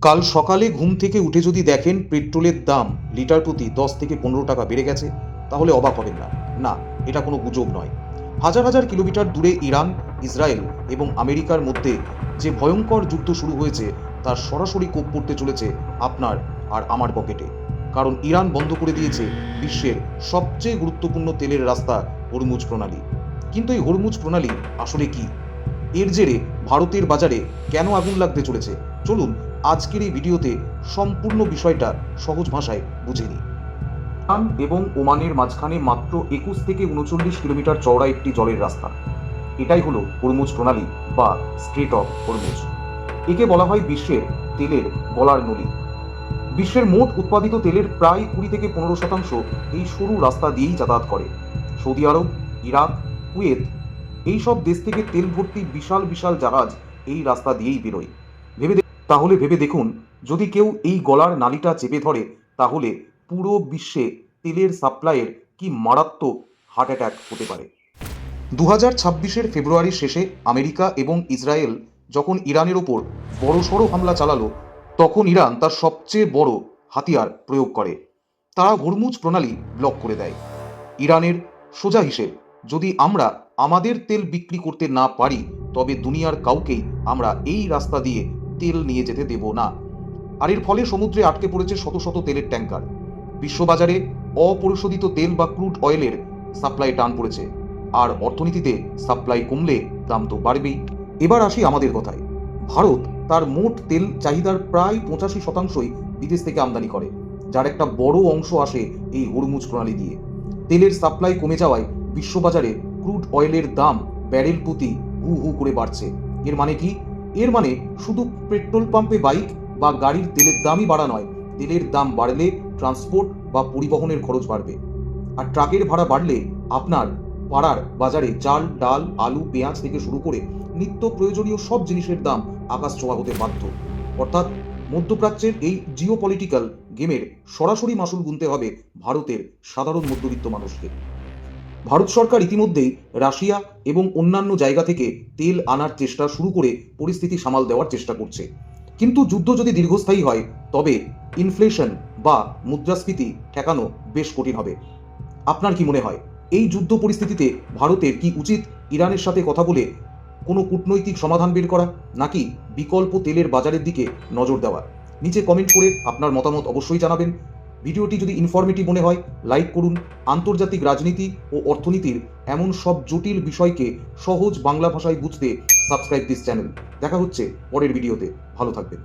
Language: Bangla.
কাল সকালে ঘুম থেকে উঠে যদি দেখেন পেট্রোলের দাম লিটার প্রতি 10 থেকে 15 টাকা বেড়ে গেছে, তাহলে অবাক হবেন না। না, এটা কোনো গুজব নয়। হাজার হাজার কিলোমিটার দূরে ইরান, ইসরায়েল এবং আমেরিকার মধ্যে যে ভয়ঙ্কর যুদ্ধ শুরু হয়েছে, তার সরাসরি কোপ পড়তে চলেছে আপনার আর আমার পকেটে। কারণ ইরান বন্ধ করে দিয়েছে বিশ্বের সবচেয়ে গুরুত্বপূর্ণ তেলের রাস্তা হরমুজ প্রণালী। কিন্তু এই হরমুজ প্রণালী আসলে কি? এর জেরে ভারতের বাজারে কেন আগুন লাগতে চলেছে? চলুন আজকের এই ভিডিওতে সম্পূর্ণ বিষয়টা সহজ ভাষায় বুঝে নিই। ইরান এবং ওমানের মাঝখানে মাত্র 21 থেকে 39 কিলোমিটার চওড়া একটি জলের রাস্তা। এটাই হলো হরমুজ প্রণালী বা স্ট্রেট অফ হরমুজ। একে বলা হয় বিশ্বের তেলের গলার নলি। বিশ্বের মোট উৎপাদিত তেলের প্রায় 20 থেকে 15% এই সরু রাস্তা দিয়েই যাতায়াত করে। সৌদি আরব, ইরাক, কুয়েত এই সব দেশ থেকে তেল ভর্তি বিশাল বিশাল জাহাজ এই রাস্তা দিয়েই বেরোয়। তাহলে ভেবে দেখুন, যদি কেউ এই গলার নালিটা চেপে ধরে, তাহলে পুরো বিশ্বে তেলের সাপ্লাইয়ের কি মারাত্মক হার্ট অ্যাটাক হতে পারে। 2026-এর ফেব্রুয়ারির শেষে আমেরিকা এবং ইসরায়েল যখন ইরানের ওপর বড়সড় হামলা চালালো, তখন ইরান তার সবচেয়ে বড় হাতিয়ার প্রয়োগ করে। তারা হরমুজ প্রণালী ব্লক করে দেয়। ইরানের সোজা হিসেব, যদি আমরা আমাদের তেল বিক্রি করতে না পারি, তবে দুনিয়ার কাউকেই আমরা এই রাস্তা দিয়ে তেল নিয়ে যেতে দেব না। আর এর ফলে সমুদ্রে আটকে পড়েছে শত শত তেলের ট্যাঙ্কার। বিশ্ববাজারে অপরিশোধিত তেল বা ক্রুড অয়েলের সাপ্লাই টান পড়েছে। আর অর্থনীতিতে সাপ্লাই কমলে দাম তো বাড়বেই। এবার আসি আমাদের কথায়। ভারত তার মোট তেল চাহিদার প্রায় 85%ই বিদেশ থেকে আমদানি করে, যার একটা বড় অংশ আসে এই হরমুজ প্রণালী দিয়ে। তেলের সাপ্লাই কমে যাওয়ায় বিশ্ববাজারে ক্রুড অয়েলের দাম ব্যারেল প্রতি হু হু করে বাড়ছে। এর মানে কি? এর মানে শুধু পেট্রোল পাম্পে বাইক বা গাড়ির তেলের দামই বাড়া নয়, তেলের দাম বাড়লে ট্রান্সপোর্ট বা পরিবহনের খরচ বাড়বে। আর ট্রাকের ভাড়া বাড়লে আপনার পাড়ার বাজারে চাল, ডাল, আলু, পেঁয়াজ থেকে শুরু করে নিত্য প্রয়োজনীয় সব জিনিসের দাম আকাশ ছোঁয়া হতে বাধ্য। অর্থাৎ মধ্যপ্রাচ্যের এই জিওপলিটিক্যাল গেমের সরাসরি মাসুল গুনতে হবে ভারতের সাধারণ মধ্যবিত্ত মানুষকে। ভারত সরকার ইতিমধ্যেই রাশিয়া এবং অন্যান্য জায়গা থেকে তেল আনার চেষ্টা শুরু করে পরিস্থিতি সামাল দেওয়ার চেষ্টা করছে। কিন্তু যুদ্ধ যদি দীর্ঘস্থায়ী হয়, তবে ইনফ্লেশন বা মুদ্রাস্ফীতি ঠেকানো বেশ কঠিন হবে। আপনার কি মনে হয়, এই যুদ্ধ পরিস্থিতিতে ভারতের কি উচিত ইরানের সাথে কথা বলে কোনো কূটনৈতিক সমাধান বের করা, নাকি বিকল্প তেলের বাজারের দিকে নজর দেওয়া? নিচে কমেন্ট করে আপনার মতামত অবশ্যই জানাবেন। ভিডিওটি যদি ইনফরমেটিভ মনে হয়, লাইক করুন। আন্তর্জাতিক রাজনীতি ও অর্থনীতির এমন সব জটিল বিষয়কে সহজ বাংলা ভাষায় বুঝতে সাবস্ক্রাইব দিস চ্যানেল। দেখা হচ্ছে পরের ভিডিওতে। ভালো থাকবেন।